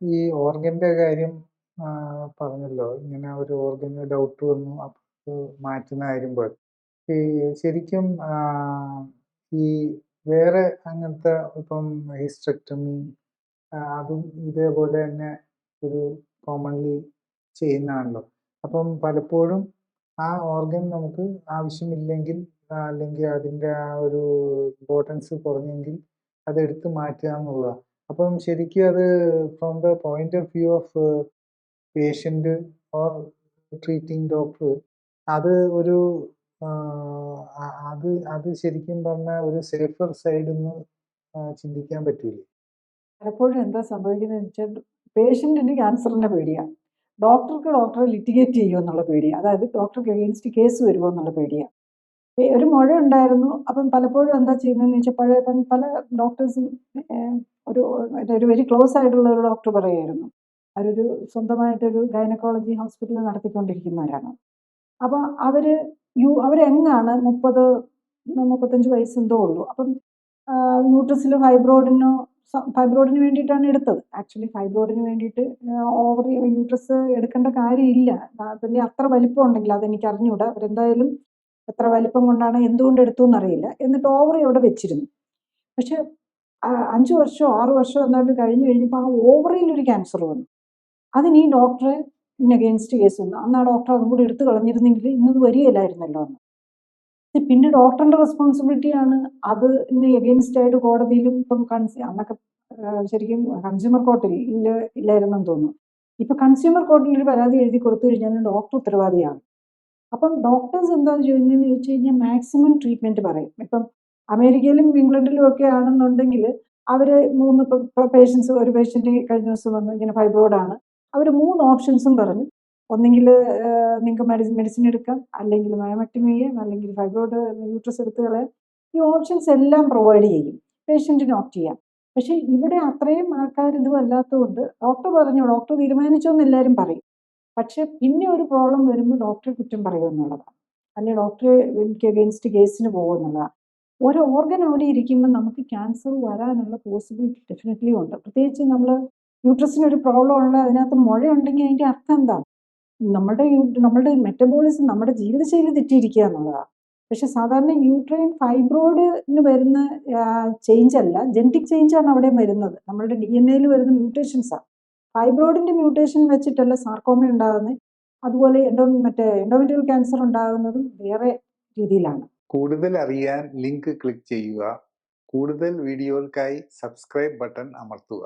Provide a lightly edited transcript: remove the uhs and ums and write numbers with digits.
ഈ ഓർഗന്റെ കാര്യം പറഞ്ഞല്ലോ. ഇങ്ങനെ ഒരു ഓർഗന് ഡൗട്ട് വന്നു അപ്പോൾ മാറ്റുന്ന കാര്യം പോലെ. ഈ ശരിക്കും ഈ വേറെ അങ്ങനത്തെ ഇപ്പം ഹിസ്റ്ററെക്ടമി അതും ഇതേപോലെ തന്നെ ഒരു കോമൺലി ചെയ്യുന്നതാണല്ലോ. അപ്പം പലപ്പോഴും ആ ഓർഗൻ നമുക്ക് ആവശ്യമില്ലെങ്കിൽ അല്ലെങ്കിൽ അതിൻ്റെ ആ ഒരു ഇമ്പോർട്ടൻസ് കുറഞ്ഞെങ്കിൽ അതെടുത്ത് മാറ്റുക എന്നുള്ളതാണ്. അപ്പം ശരിക്കും അത് from the point of view of patient or treating doctor അത് ഒരു അത് ശരിക്കും പറഞ്ഞാൽ ഒരു സേഫർ സൈഡിൽ നിന്ന് ചിന്തിക്കാൻ പറ്റൂലേ? പലപ്പോഴും എന്താ സംഭവിക്കുന്നതെന്ന് വെച്ചാൽ പേഷ്യൻറ്റിന് ക്യാൻസറിൻ്റെ പേടിയാണ്, ഡോക്ടർക്ക് ഡോക്ടറെ ലിറ്റിഗേറ്റ് ചെയ്യുമോ എന്നുള്ള പേടിയാണ്, അതായത് ഡോക്ടർക്ക് അഗെയിൻസ്റ്റ് കേസ് വരുമോ എന്നുള്ള പേടിയാണ്. ഒരു മുഴ ഉണ്ടായിരുന്നു. അപ്പം പലപ്പോഴും എന്താ ചെയ്യുന്നതെന്ന് വെച്ചാൽ പല ഡോക്ടേഴ്സും ഒരു വെരി ക്ലോസ് ആയിട്ടുള്ള ഒരു ഡോക്ടർ പറയുമായിരുന്നു, അവരൊരു സ്വന്തമായിട്ടൊരു ഗൈനക്കോളജി ഹോസ്പിറ്റൽ നടത്തിക്കൊണ്ടിരിക്കുന്നവരാണ്. അപ്പോൾ അവരെങ്ങാണ് 35 വയസ്സെന്തോ ഉള്ളൂ. അപ്പം യൂട്രസിൽ ഫൈബ്രോയിഡിന് വേണ്ടിയിട്ടാണ് എടുത്തത്. ആക്ച്വലി ഫൈബ്രോയിഡിന് വേണ്ടിയിട്ട് ഓവറി യൂട്രസ് എടുക്കേണ്ട കാര്യമില്ല. പിന്നെ അത്ര വലിപ്പം ഉണ്ടെങ്കിൽ അതെനിക്ക് അറിഞ്ഞുകൂടാ. അവരെന്തായാലും എത്ര വലിപ്പം കൊണ്ടാണ് എന്തുകൊണ്ട് എടുത്തു എന്നറിയില്ല. എന്നിട്ട് ഓവറി അവിടെ വെച്ചിരുന്നു. പക്ഷെ 5 വർഷമോ 6 വർഷമോ എന്താണ്ട് കഴിഞ്ഞപ്പോൾ ആ ഓവറിയിൽ ഒരു ക്യാൻസർ വന്നു. അതിന് ഈ ഡോക്ടറെ അഗെയിൻസ്റ്റ് കേസ് വന്നു. അന്ന് ആ ഡോക്ടർ അതും കൂടി എടുത്തു കളഞ്ഞിരുന്നെങ്കിൽ ഇന്നത് വരികയില്ലായിരുന്നല്ലോ എന്ന്. പിന്നെ ഡോക്ടറിന്റെ റെസ്പോൺസിബിലിറ്റിയാണ് അതിന് എഗെയിൻസ്റ്റ് ആയിട്ട് കോടതിയിലും ഇപ്പം അന്നൊക്കെ ശരിക്കും കൺസ്യൂമർ കോർട്ടിൽ ഇല്ലായിരുന്നെന്ന് തോന്നുന്നു. ഇപ്പൊ കൺസ്യൂമർ കോർട്ടിൽ ഒരു പരാതി എഴുതി കൊടുത്തു കഴിഞ്ഞാൽ ഡോക്ടർ ഉത്തരവാദിയാണ്. അപ്പം ഡോക്ടേഴ്സ് എന്താ ചെയ്യുന്നതെന്ന് ചോദിച്ചു കഴിഞ്ഞാൽ മാക്സിമം ട്രീറ്റ്മെന്റ് പറയും. ഇപ്പം അമേരിക്കയിലും ഇംഗ്ലണ്ടിലും ഒക്കെ ആണെന്നുണ്ടെങ്കിൽ അവർ 3 പേഷ്യൻസ്, ഒരു പേഷ്യന്റ് കഴിഞ്ഞ ദിവസം വന്നു ഇങ്ങനെ ഫൈബ്രോയിഡാണ്, അവർ 3 ഓപ്ഷൻസും പറഞ്ഞു. ഒന്നെങ്കിൽ നിങ്ങൾക്ക് മെഡിസിൻ എടുക്കാം, അല്ലെങ്കിൽ മയോമെക്ടമി ചെയ്യാം, അല്ലെങ്കിൽ ഫൈബ്രോയിഡ് യൂട്രസ് എടുത്ത് കളയാം. ഈ ഓപ്ഷൻസ് എല്ലാം പ്രൊവൈഡ് ചെയ്യും, പേഷ്യൻറ്റിന് ഓപ്റ്റ് ചെയ്യാം. പക്ഷേ ഇവിടെ അത്രയും ആൾക്കാർ ഇതും അല്ലാത്തതുകൊണ്ട് ഡോക്ടർ തീരുമാനിച്ചോ എന്ന് എല്ലാവരും പറയും. പക്ഷെ പിന്നെ ഒരു പ്രോബ്ലം വരുമ്പോൾ ഡോക്ടറെ കുറ്റം പറയുക എന്നുള്ളതാണ്, അല്ലെങ്കിൽ ഡോക്ടറെ എനിക്ക് അഗെയിൻസ്റ്റ് കേസിന് പോകുമെന്നുള്ളതാണ്. ഒരു ഓർഗൻ അവിടെ ഇരിക്കുമ്പോൾ നമുക്ക് ക്യാൻസർ വരാനുള്ള പോസിബിലിറ്റി ഡെഫിനറ്റ്ലി ഉണ്ട്. പ്രത്യേകിച്ച് നമ്മൾ യൂട്രസിനൊരു പ്രോബ്ലം ഉള്ള അതിനകത്ത് മുഴ ഉണ്ടെങ്കിൽ അതിൻ്റെ അർത്ഥം എന്താണ്? നമ്മുടെ മെറ്റബോളിസം, നമ്മുടെ ജീവിതശൈലി തെറ്റിയിരിക്കുക എന്നുള്ളതാണ്. പക്ഷെ സാധാരണ യൂട്രൈൻ ഫൈബ്രോയിഡിന് വരുന്ന ചേഞ്ച് അല്ല, ജനറ്റിക് ചേഞ്ചാണ് അവിടെ വരുന്നത്. നമ്മുടെ DNA വരുന്ന മ്യൂട്ടേഷൻസാണ്. ഫൈബ്രോയിഡിന്റെ മ്യൂട്ടേഷൻ വെച്ചിട്ടല്ല സാർക്കോമ ഉണ്ടാകുന്നത്. അതുപോലെ എൻഡോമെട്രിയൽ ക്യാൻസർ ഉണ്ടാകുന്നതും വേറെ രീതിയിലാണ്. കൂടുതൽ അറിയാൻ ലിങ്ക് ക്ലിക്ക് ചെയ്യുക. കൂടുതൽ വീഡിയോകൾക്കായി സബ്സ്ക്രൈബ് ബട്ടൺ അമർത്തുക.